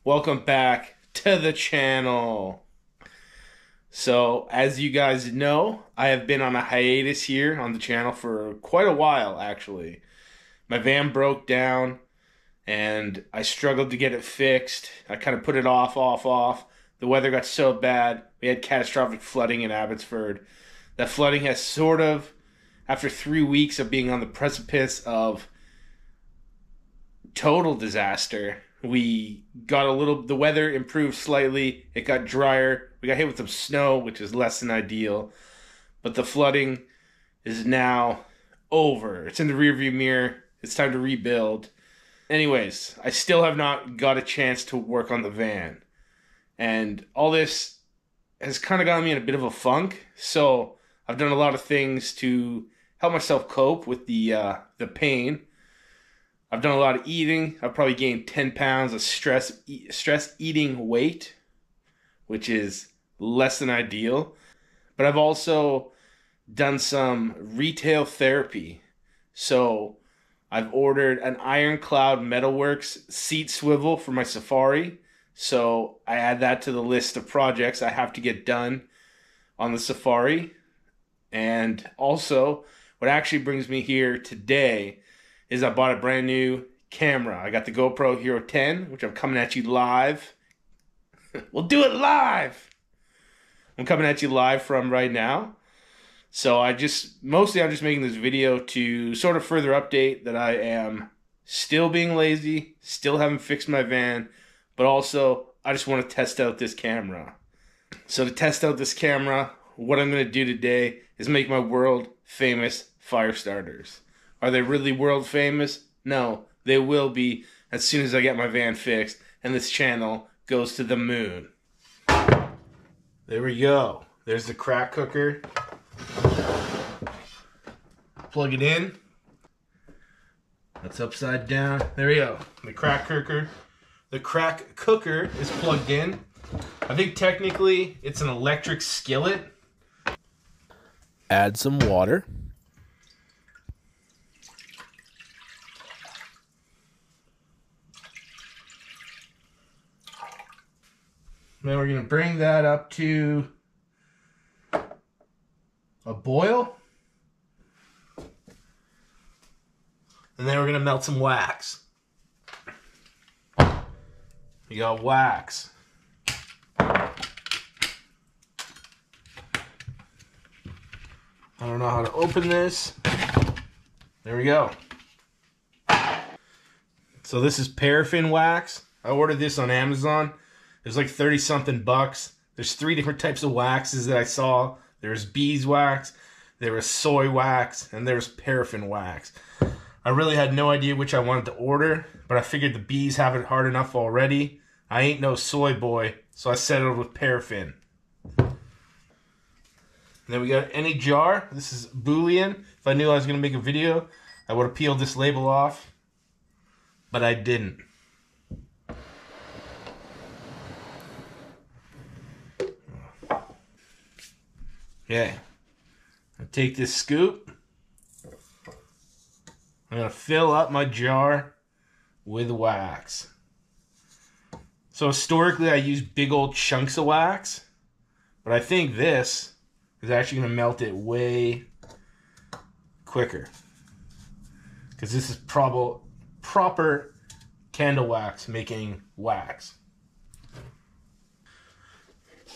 Welcome back to the channel. So, as you guys know, I have been on a hiatus here on the channel for quite a while, actually. My van broke down, and I struggled to get it fixed. I kind of put it off. The weather got so bad. We had catastrophic flooding in Abbotsford. That flooding has sort of, after 3 weeks of being on the precipice of total disaster, we got the weather improved slightly. It got drier. We got hit with some snow, which is less than ideal. But the flooding is now over. It's in the rearview mirror. It's time to rebuild. Anyways, I still have not got a chance to work on the van. And all this has kind of gotten me in a bit of a funk. So I've done a lot of things to help myself cope with the pain. I've done a lot of eating. I've probably gained 10 pounds of stress eating weight, which is less than ideal. But I've also done some retail therapy. So I've ordered an Ironclad Metalworks seat swivel for my Safari. So I add that to the list of projects I have to get done on the Safari. And also, what actually brings me here today is I bought a brand new camera. I got the GoPro Hero 10, which I'm coming at you live. We'll do it live! I'm coming at you live from right now. So I'm just making this video to sort of further update that I am still being lazy, still haven't fixed my van, but also I just want to test out this camera. So to test out this camera, what I'm going to do today is make my world famous Firestarters. Are they really world famous? No, they will be as soon as I get my van fixed and this channel goes to the moon. There we go. There's the crack cooker. Plug it in. That's upside down. There we go. The crack cooker. The crack cooker is plugged in. I think technically it's an electric skillet. Add some water. Then we're going to bring that up to a boil. And then we're going to melt some wax. We got wax. I don't know how to open this. There we go. So this is paraffin wax. I ordered this on Amazon. There's like 30 something bucks. There's 3 different types of waxes that I saw. There's beeswax, there was soy wax, and there was paraffin wax. I really had no idea which I wanted to order, but I figured the bees have it hard enough already. I ain't no soy boy, so I settled with paraffin. And then we got any jar. This is Boolean. If I knew I was going to make a video, I would have peeled this label off, but I didn't. Okay, I take this scoop. I'm going to fill up my jar with wax. So historically I use big old chunks of wax, but I think this is actually going to melt it way quicker. Because this is proper candle wax making wax.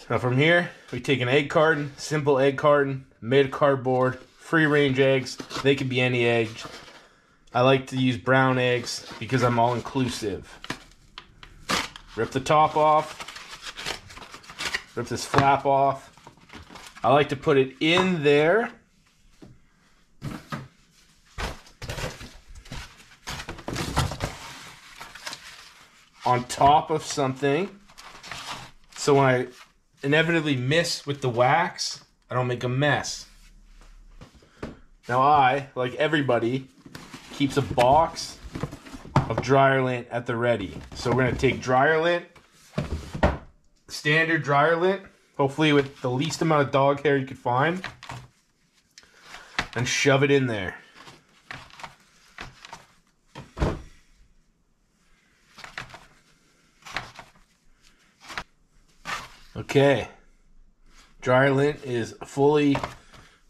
Now from here, we take an egg carton, simple egg carton, made of cardboard, free range eggs. They can be any eggs. I like to use brown eggs because I'm all inclusive. Rip the top off. Rip this flap off. I like to put it in there. On top of something. So when I inevitably miss with the wax, I don't make a mess. Now I, like everybody, keeps a box of dryer lint at the ready. So we're going to take dryer lint, standard dryer lint, hopefully with the least amount of dog hair you could find, and shove it in there. Okay. Dryer lint is fully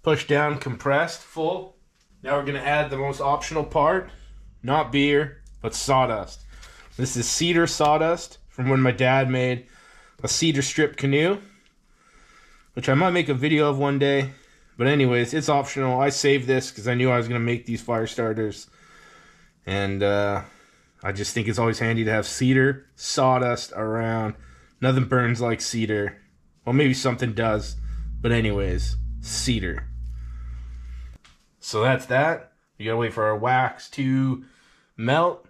pushed down, compressed, full. Now we're going to add the most optional part. Not beer, but sawdust. This is cedar sawdust from when my dad made a cedar strip canoe, which I might make a video of one day. But anyways, it's optional. I saved this because I knew I was going to make these fire starters. And I just think it's always handy to have cedar sawdust around. Nothing burns like cedar. Well, maybe something does. But anyways, cedar. So that's that. You gotta wait for our wax to melt.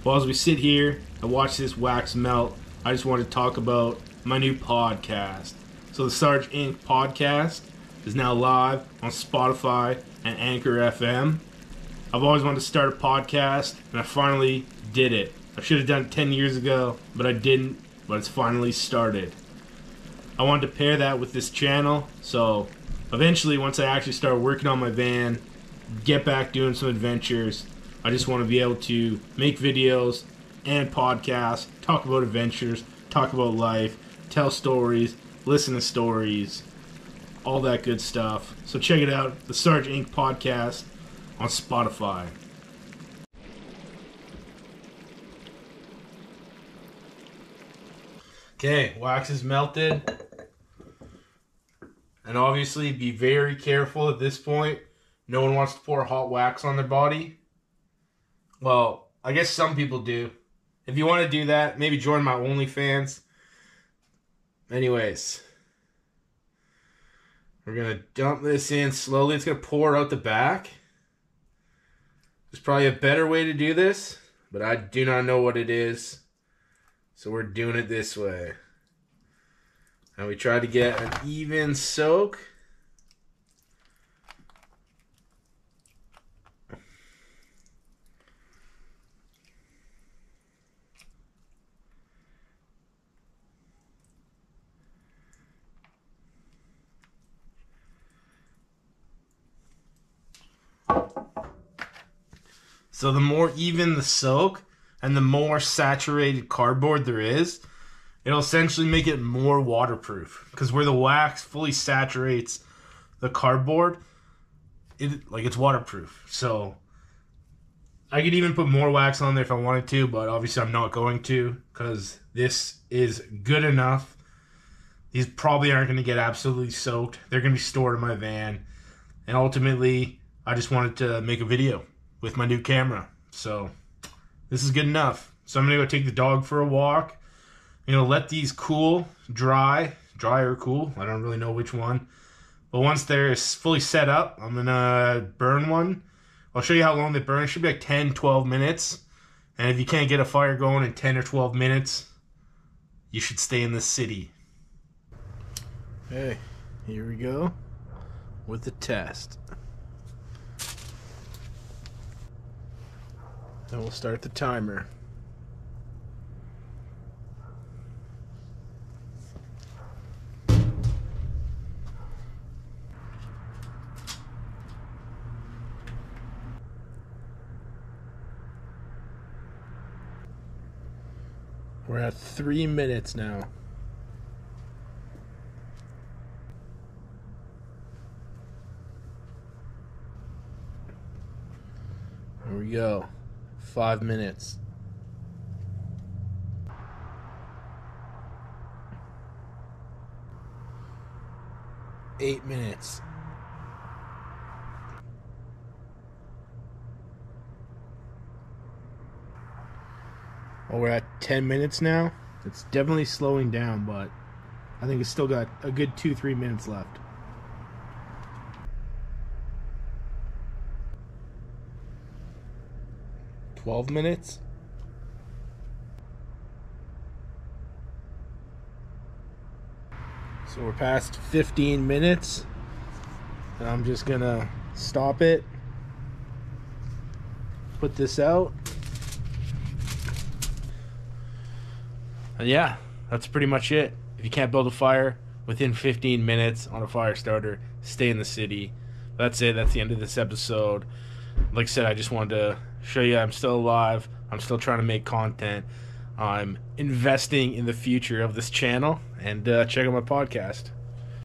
Well, as we sit here and watch this wax melt, I just want to talk about my new podcast. So the Sarge Inc. podcast is now live on Spotify and Anchor FM. I've always wanted to start a podcast, and I finally did it. I should have done it 10 years ago, but I didn't, but it's finally started. I wanted to pair that with this channel, so eventually once I actually start working on my van, get back doing some adventures, I just want to be able to make videos and podcasts, talk about adventures, talk about life, tell stories, listen to stories, all that good stuff. So check it out, the Sarge Inc. podcast on Spotify. Okay, wax is melted. And obviously be very careful at this point. No one wants to pour hot wax on their body. Well, I guess some people do. If you want to do that, maybe join my OnlyFans. Anyways, we're going to dump this in slowly. It's going to pour out the back. There's probably a better way to do this, but I do not know what it is. So we're doing it this way. And we try to get an even soak. So the more even the soak and the more saturated cardboard there is, it'll essentially make it more waterproof. Because where the wax fully saturates the cardboard, it's waterproof. So I could even put more wax on there if I wanted to, but obviously I'm not going to because this is good enough. These probably aren't going to get absolutely soaked. They're going to be stored in my van. And ultimately, I just wanted to make a video with my new camera. So this is good enough. So I'm going to go take the dog for a walk. I'm going to let these cool, dry or cool. I don't really know which one. But once they're fully set up, I'm going to burn one. I'll show you how long they burn. It should be like 10, 12 minutes. And if you can't get a fire going in 10 or 12 minutes, you should stay in the city. Okay, here we go with the test. And we'll start the timer. We're at 3 minutes now. Here we go. 5 minutes. 8 minutes. Well, we're at 10 minutes now. It's definitely slowing down, but I think it's still got a good 2-3 minutes left. $12 minutes. So we're past 15 minutes. And I'm just gonna stop it. Put this out. And yeah, that's pretty much it. If you can't build a fire within 15 minutes on a fire starter, stay in the city. That's it. That's the end of this episode. Like I said, I just wanted to show you I'm still alive. I'm still trying to make content. I'm investing in the future of this channel, and check out my podcast.